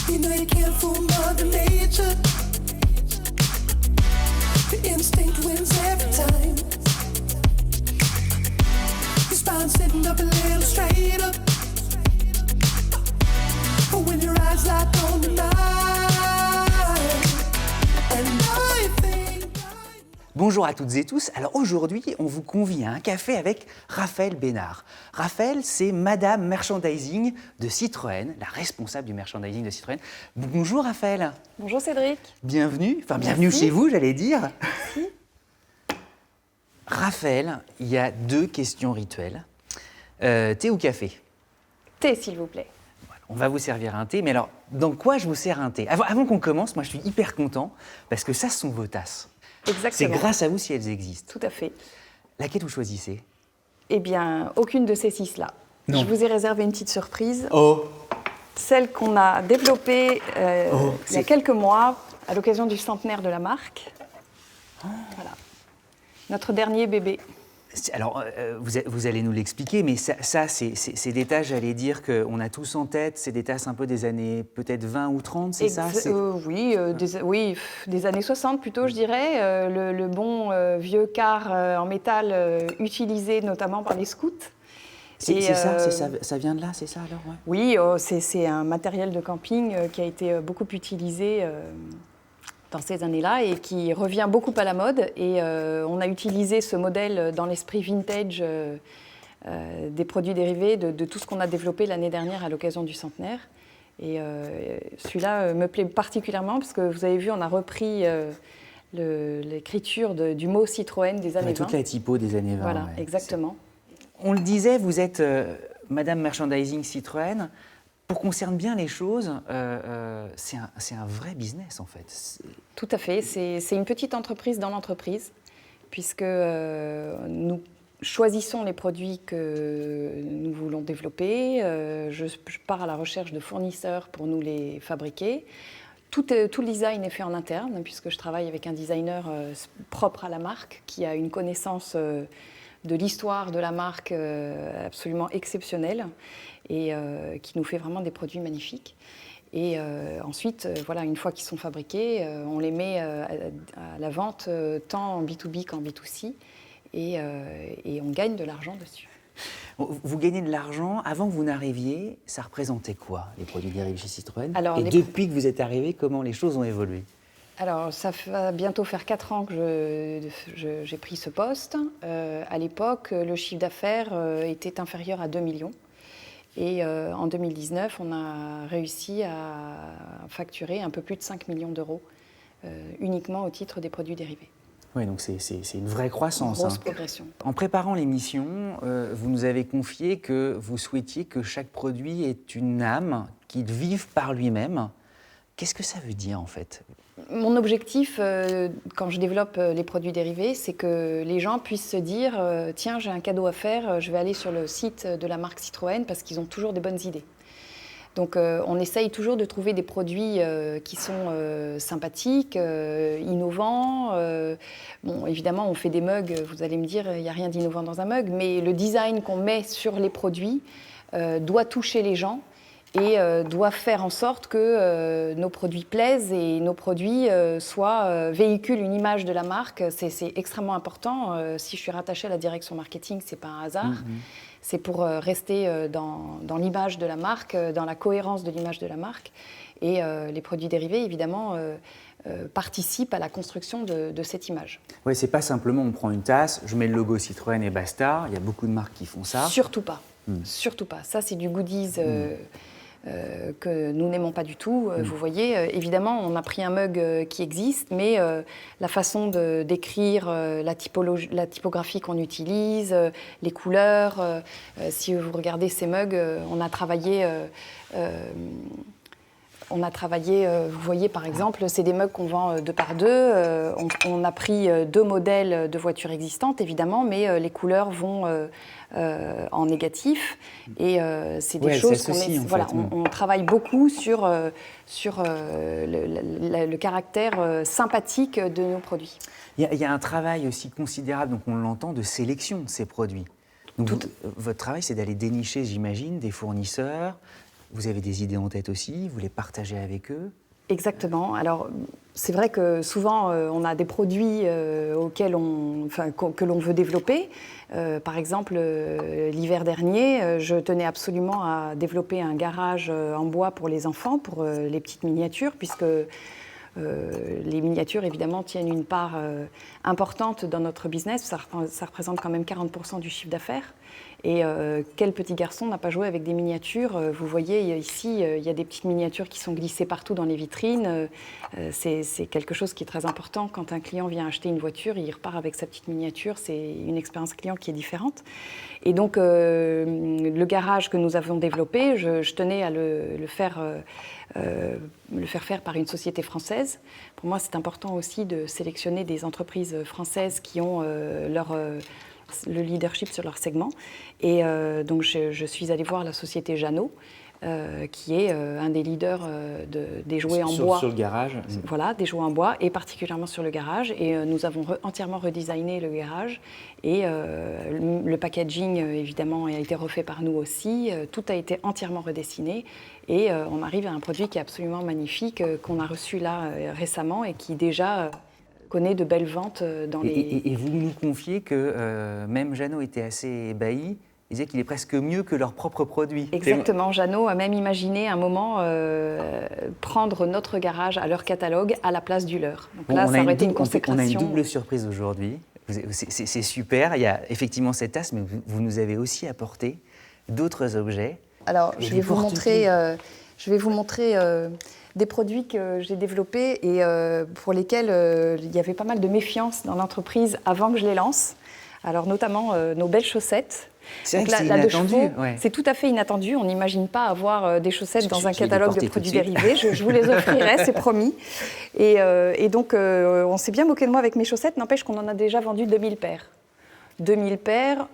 You know you can't fool Mother Nature. The instinct wins every time. Your spine sitting up a little straighter. But when your eyes lock on the night, and I think. Bonjour à toutes et tous. Alors aujourd'hui, on vous convie à un café avec Raphaël Bénard. Raphaël, c'est Madame Merchandising de Citroën, la responsable du merchandising de Citroën. Bonjour Raphaël. Bonjour Cédric. Bienvenue, bienvenue chez vous, j'allais dire. Merci. Raphaël, il y a 2 questions rituelles. Thé ou café? Thé, s'il vous plaît. Voilà, on va vous servir un thé, mais alors, dans quoi je vous sers un thé? Avant qu'on commence, moi je suis hyper content, parce que ça, ce sont vos tasses. Exactement. C'est grâce à vous si elles existent. Tout à fait. Laquelle vous choisissez? Eh bien, aucune de ces 6-là. Non. Je vous ai réservé une petite surprise. Oh. Celle qu'on a développée il y c'est- a quelques mois à l'occasion du centenaire de la marque. Voilà. Notre dernier bébé. Alors, vous allez nous l'expliquer, mais ça c'est des tasses, j'allais dire, qu'on a tous en tête, c'est des tasses un peu des années peut-être 20 ou 30, c'est ça? Oui, des années 60 plutôt, je dirais. Le bon vieux car en métal utilisé notamment par les scouts. Ça vient de là, c'est ça alors? Ouais. Oui, c'est un matériel de camping qui a été beaucoup utilisé dans ces années-là et qui revient beaucoup à la mode. Et on a utilisé ce modèle dans l'esprit vintage des produits dérivés de tout ce qu'on a développé l'année dernière à l'occasion du centenaire. Et celui-là me plaît particulièrement parce que vous avez vu, on a repris l'écriture du mot Citroën des années 20. Toute la typo des années 20. Voilà, ouais. exactement. On le disait, vous êtes Madame Merchandising Citroën. Pour qu'on cerne bien les choses, c'est un vrai business en fait. Tout à fait. C'est une petite entreprise dans l'entreprise, puisque nous choisissons les produits que nous voulons développer. Je pars à la recherche de fournisseurs pour nous les fabriquer. Tout le design est fait en interne, puisque je travaille avec un designer propre à la marque, qui a une connaissance de l'histoire de la marque absolument exceptionnelle et qui nous fait vraiment des produits magnifiques. Et ensuite, voilà, une fois qu'ils sont fabriqués, on les met à la vente tant en B2B qu'en B2C et on gagne de l'argent dessus. Vous gagnez de l'argent. Avant que vous n'arriviez, ça représentait quoi, les produits dérivés chez Citroën? Alors, et depuis que vous êtes arrivé, comment les choses ont évolué? Alors, ça va bientôt faire 4 ans que j'ai pris ce poste. À l'époque, le chiffre d'affaires était inférieur à 2 millions. Et en 2019, on a réussi à facturer un peu plus de 5 millions d'euros uniquement au titre des produits dérivés. Oui, donc c'est une vraie croissance. Grosse progression. En préparant l'émission, vous nous avez confié que vous souhaitiez que chaque produit ait une âme, qu'il vive par lui-même. Qu'est-ce que ça veut dire en fait? Mon objectif, quand je développe les produits dérivés, c'est que les gens puissent se dire tiens, j'ai un cadeau à faire, je vais aller sur le site de la marque Citroën parce qu'ils ont toujours des bonnes idées. Donc on essaye toujours de trouver des produits qui sont sympathiques, innovants. Bon, évidemment, on fait des mugs, vous allez me dire, il n'y a rien d'innovant dans un mug, mais le design qu'on met sur les produits doit toucher les gens et doit faire en sorte que nos produits plaisent et nos produits véhiculent une image de la marque. C'est extrêmement important. Si je suis rattachée à la direction marketing, ce n'est pas un hasard. C'est pour rester dans l'image de la marque, dans la cohérence de l'image de la marque. Et les produits dérivés, évidemment, participent à la construction de cette image. Oui, c'est pas simplement on prend une tasse, je mets le logo Citroën et basta. Il y a beaucoup de marques qui font ça. Surtout pas. Surtout pas. Ça, c'est du goodies que nous n'aimons pas du tout. Vous voyez, évidemment, on a pris un mug qui existe, mais la façon d'écrire, la typographie qu'on utilise, les couleurs, si vous regardez ces mugs, on a travaillé, vous voyez par exemple, c'est des mugs qu'on vend 2 par 2. On a pris 2 modèles de voitures existantes, évidemment, mais les couleurs vont en négatif. Et c'est des choses on travaille beaucoup sur le caractère sympathique de nos produits. Il y a un travail aussi considérable, donc on l'entend, de sélection de ces produits. Donc votre travail, c'est d'aller dénicher, j'imagine, des fournisseurs vous avez des idées en tête aussi, vous les partagez avec eux. Exactement. Alors, c'est vrai que souvent, on a des produits que l'on veut développer. Par exemple, l'hiver dernier, je tenais absolument à développer un garage en bois pour les enfants, pour les petites miniatures, puisque les miniatures, évidemment, tiennent une part importante dans notre business. Ça représente quand même 40% du chiffre d'affaires. Et quel petit garçon n'a pas joué avec des miniatures? Vous voyez ici, il y a des petites miniatures qui sont glissées partout dans les vitrines. C'est quelque chose qui est très important. Quand un client vient acheter une voiture, il repart avec sa petite miniature. C'est une expérience client qui est différente. Et donc, le garage que nous avons développé, je tenais à le faire faire par une société française. Pour moi, c'est important aussi de sélectionner des entreprises françaises qui ont le leadership sur leur segment. Et donc, je suis allée voir la société Jeannot, qui est un des leaders des jouets en bois. Sur le garage. Voilà, des jouets en bois, et particulièrement sur le garage. Et nous avons entièrement redesigné le garage. Et le packaging, évidemment, a été refait par nous aussi. Tout a été entièrement redessiné. Et on arrive à un produit qui est absolument magnifique, qu'on a reçu là récemment et qui déjà connaît de belles ventes dans les... Et vous nous confiez que même Jeannot était assez ébahi. Il disait qu'il est presque mieux que leur propre produit. Exactement. Jeannot a même imaginé un moment prendre notre garage à leur catalogue à la place du leur. Donc là, ça aurait été une consécration. On a une double surprise aujourd'hui. C'est super. Il y a effectivement cet as, mais vous nous avez aussi apporté d'autres objets. Alors, je vais vous montrer des produits que j'ai développés et pour lesquels il y avait pas mal de méfiance dans l'entreprise avant que je les lance. Alors, notamment nos belles chaussettes. C'est vrai que c'est inattendu. C'est tout à fait inattendu. On n'imagine pas avoir des chaussettes dans un catalogue de produits dérivés. Je vous les offrirai, c'est promis. Et donc, on s'est bien moqué de moi avec mes chaussettes. N'empêche qu'on en a déjà vendu 2000 paires. 2000 paires.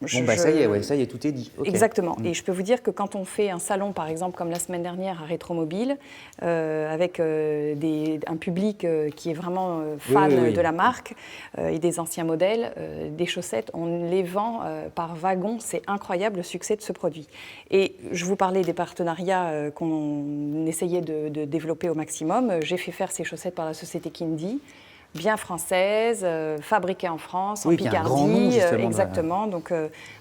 Ça y est, tout est dit. Okay. Exactement. Et je peux vous dire que quand on fait un salon, par exemple, comme la semaine dernière à Rétromobile, avec un public qui est vraiment fan de la marque et des anciens modèles, des chaussettes, on les vend par wagon. C'est incroyable le succès de ce produit. Et je vous parlais des partenariats qu'on essayait de développer au maximum. J'ai fait faire ces chaussettes par la société Kindy, bien française, fabriquée en France, en Picardie. Un grand nom, justement, exactement. Donc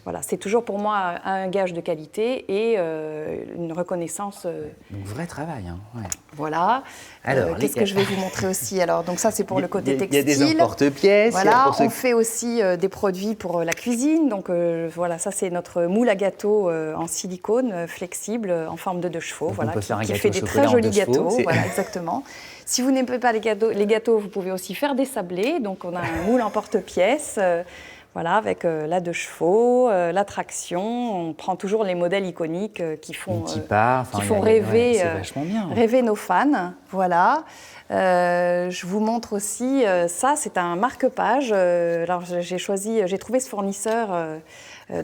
voilà, c'est toujours pour moi un gage de qualité et une reconnaissance. Un vrai travail. Hein. Ouais. Voilà. Alors, qu'est-ce que je vais vous montrer aussi? Alors, donc ça, c'est pour le côté textile. Il y a des emporte-pièces. Voilà, on fait aussi des produits pour la cuisine. Donc voilà, ça, c'est notre moule à gâteau en silicone flexible en forme de 2 chevaux. Donc voilà, qui fait des très jolis gâteaux. Voilà, exactement. Si vous n'aimez pas les gâteaux, vous pouvez aussi faire des sablés. Donc, on a un moule en porte-pièces. Voilà, avec la 2 chevaux, la traction. On prend toujours les modèles iconiques qui font rêver, rêver nos fans. Voilà. Je vous montre aussi, ça, c'est un marque-page. Alors, j'ai trouvé ce fournisseur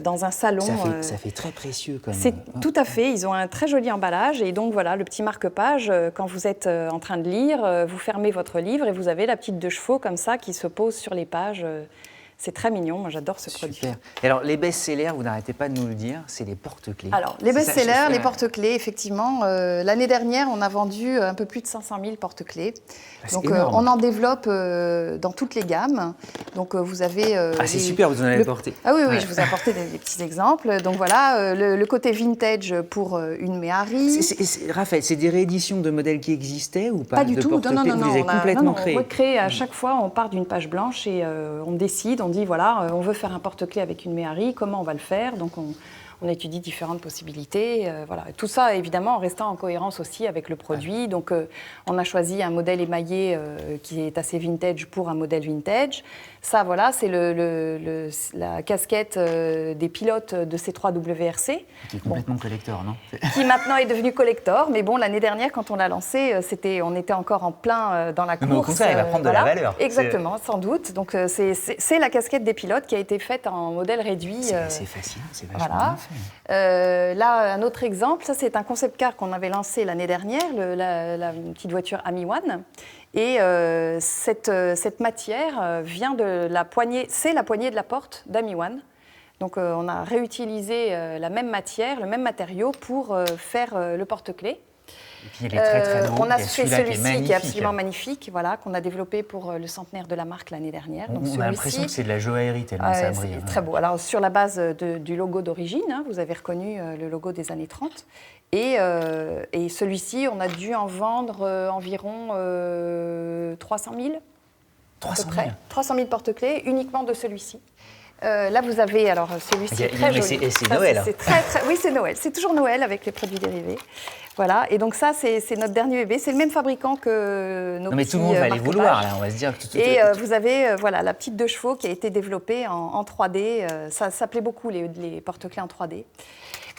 dans un salon. Ça fait très précieux comme. Tout à fait. Ils ont un très joli emballage. Et donc, voilà, le petit marque-page, quand vous êtes en train de lire, vous fermez votre livre et vous avez la petite 2 chevaux comme ça qui se pose sur les pages. C'est très mignon, moi j'adore ce produit. Et alors les best-sellers, vous n'arrêtez pas de nous le dire, c'est les porte-clés. Alors les best-sellers, les porte-clés, effectivement, l'année dernière on a vendu un peu plus de 500 000 porte-clés. Donc on en développe dans toutes les gammes. Donc vous avez... c'est super, vous en avez apporté. Ah oui, je vous ai apporté des petits exemples. Donc voilà, le côté vintage pour une Méhari. Raphaël, c'est des rééditions de modèles qui existaient ou pas? Pas du tout, non. Vous les avez complètement créés. On recrée à chaque fois, on part d'une page blanche et on décide, on dit voilà, on veut faire un porte-clés avec une Méhari, comment on va le faire? Donc on étudie différentes possibilités. Voilà. Tout ça, évidemment, en restant en cohérence aussi avec le produit. Donc on a choisi un modèle émaillé qui est assez vintage pour un modèle vintage. Ça, voilà, c'est la casquette des pilotes de C3WRC. Qui est complètement collector, non? Qui maintenant est devenu collector. Mais bon, l'année dernière, quand on l'a lancé, on était encore en plein dans la course. Mais au contraire, elle va prendre de la valeur. Exactement, sans doute. Donc c'est la casquette des pilotes qui a été faite en modèle réduit. C'est fascinant, c'est vachement bien fait. Là, un autre exemple, ça c'est un concept car qu'on avait lancé l'année dernière, la petite voiture Ami One. Et cette matière vient de la poignée, c'est la poignée de la porte d'Ami One. Donc on a réutilisé la même matière, le même matériau pour faire le porte-clés. Et puis il est très très beau. On a Il y fait celui-là celui-ci qui est absolument magnifique, voilà, qu'on a développé pour le centenaire de la marque l'année dernière. Donc, On a l'impression que c'est de la joaillerie tellement ça brille. C'est très beau. Alors sur la base du logo d'origine, hein, vous avez reconnu le logo des années 30. Et celui-ci, on a dû en vendre environ 300 000. 300 000. À peu près. 300 000 porte-clés uniquement de celui-ci. Là, vous avez, alors celui-ci est très joli. C'est Noël. Oui, c'est Noël. C'est toujours Noël avec les produits dérivés. Voilà. Et donc ça, c'est notre dernier bébé. C'est le même fabricant que nos petits. Non, mais tout le monde va les vouloir, là. On va se dire que Et vous avez voilà, la petite 2 chevaux qui a été développée en 3D. Ça plaît beaucoup, les porte-clés en 3D.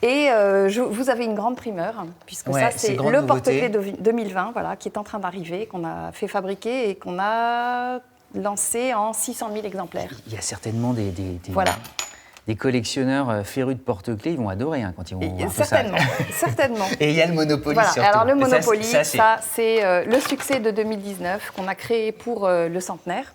Et vous avez une grande primeur, puisque ça, c'est le porte-clés 2020, voilà, qui est en train d'arriver, qu'on a fait fabriquer et qu'on a lancé en 600 000 exemplaires. Il y a certainement des collectionneurs férus de porte-clés, ils vont adorer quand ils vont voir certainement, ça. Certainement. Et il y a le Monopoly surtout. Alors le Monopoly, ça, c'est le succès de 2019 qu'on a créé pour le centenaire,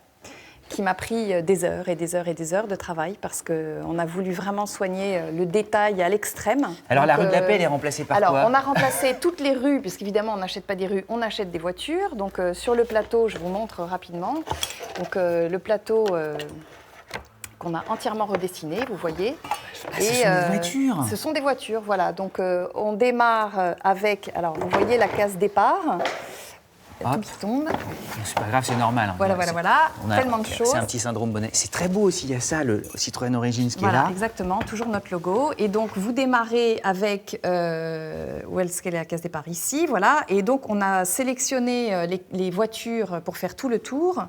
qui m'a pris des heures et des heures et des heures de travail parce qu'on a voulu vraiment soigner le détail à l'extrême. Alors la rue de la Paix, elle est remplacée par quoi ? Alors on a remplacé toutes les rues, puisqu'évidemment on n'achète pas des rues, on achète des voitures. Donc sur le plateau, je vous montre rapidement. Donc le plateau qu'on a entièrement redessiné, vous voyez. Ce sont des voitures. Ce sont des voitures, voilà. Donc on démarre avec, alors vous voyez la case départ. Il y a tout qui tombe. C'est pas grave, c'est normal. Voilà. Tellement de choses. C'est un petit syndrome bonnet. C'est très beau aussi, il y a ça, le Citroën Origins qui est là. Exactement, toujours notre logo. Et donc, vous démarrez avec, où est-ce qu'elle est la case départ ici, voilà. Et donc, on a sélectionné les voitures pour faire tout le tour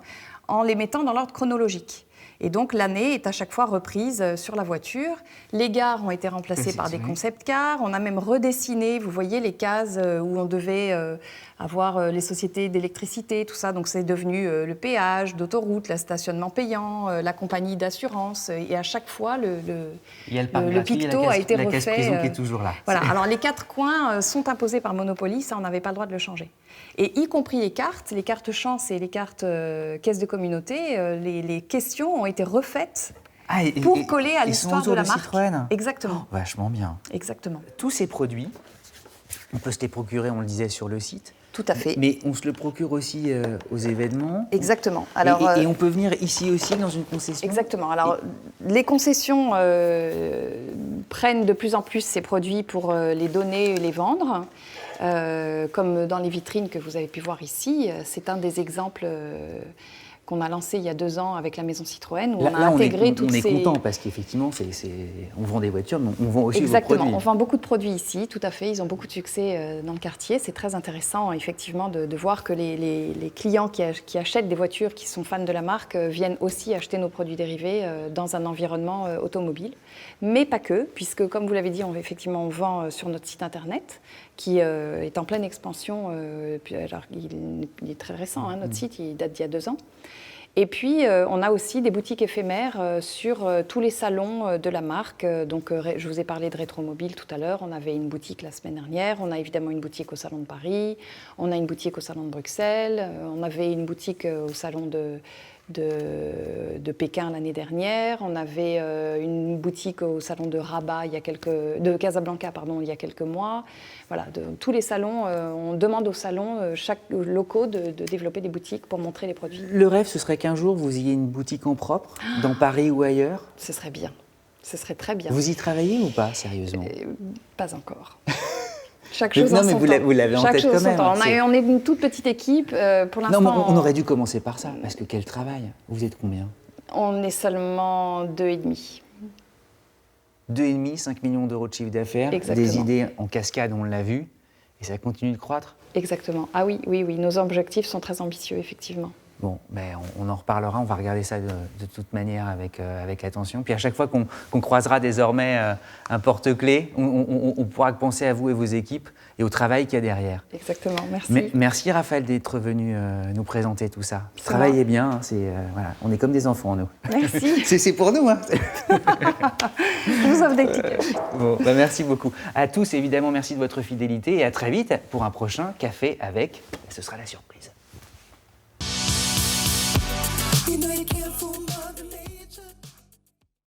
en les mettant dans l'ordre chronologique. Et donc, l'année est à chaque fois reprise sur la voiture. Les gares ont été remplacées par des concept cars. On a même redessiné, vous voyez, les cases où on devait avoir les sociétés d'électricité, tout ça. Donc, c'est devenu le péage d'autoroute, le stationnement payant, la compagnie d'assurance. Et à chaque fois, le picto a été refait. La caisse prison qui est toujours là. Voilà. Alors, les 4 coins sont imposés par Monopoly. Ça, on n'avait pas le droit de le changer. Et y compris les cartes chance et les cartes caisse de communauté, les questions ont été refaites pour coller à l'histoire de la marque. Citroën. Exactement. Oh, vachement bien. Exactement. Tous ces produits, on peut se les procurer, on le disait, sur le site. Tout à fait. Mais on se le procure aussi aux événements. Exactement. Alors, et on peut venir ici aussi dans une concession. Exactement. Alors, les concessions prennent de plus en plus ces produits pour les donner et les vendre. Comme dans les vitrines que vous avez pu voir ici, c'est un des exemples qu'on a lancé il y a 2 ans avec la maison Citroën, où on a intégré toutes ces... On est content parce qu'effectivement, on vend des voitures, mais on vend aussi vos produits. Exactement, on vend beaucoup de produits ici, tout à fait. Ils ont beaucoup de succès dans le quartier. C'est très intéressant, effectivement, de voir que les clients qui achètent des voitures, qui sont fans de la marque, viennent aussi acheter nos produits dérivés dans un environnement automobile. Mais pas que, puisque, comme vous l'avez dit, on vend sur notre site internet, qui est en pleine expansion. Alors, il est très récent, notre site, il date d'il y a 2 ans. Et puis, on a aussi des boutiques éphémères sur tous les salons de la marque. Donc, je vous ai parlé de Rétromobile tout à l'heure. On avait une boutique la semaine dernière. On a évidemment une boutique au Salon de Paris. On a une boutique au Salon de Bruxelles. On avait une boutique au Salon de Pékin l'année dernière. On avait une boutique au Salon de Rabat, de Casablanca, il y a quelques mois. Voilà, tous les salons, on demande aux salons, chaque locaux, de développer des boutiques pour montrer les produits. Le rêve, ce serait qu'un jour, vous ayez une boutique en propre, dans Paris ou ailleurs. Ce serait bien. Ce serait très bien. Vous y travaillez ou pas, sérieusement ? Pas encore. Chaque chose en son temps. Non, mais vous l'avez en tête quand même. On est une toute petite équipe. Pour l'instant, non, mais on aurait dû commencer par ça, parce que quel travail. Vous êtes combien ? On est seulement 2,5. 2,5, 5 millions d'euros de chiffre d'affaires, des idées en cascade, on l'a vu, et ça continue de croître. Exactement. Ah oui, nos objectifs sont très ambitieux, effectivement. Bon, on en reparlera, on va regarder ça de toute manière avec attention. Puis à chaque fois qu'on croisera désormais un porte-clés, on pourra penser à vous et vos équipes et au travail qu'il y a derrière. Exactement, merci. Merci Raphaël d'être venu nous présenter tout ça. Travaillez bien, voilà, on est comme des enfants, nous. Merci. c'est pour nous. Hein. Je vous offre des tickets. Bon, merci beaucoup. À tous, évidemment, merci de votre fidélité et à très vite pour un prochain Café avec. Ce sera la surprise. You know you can't fool Mother Nature.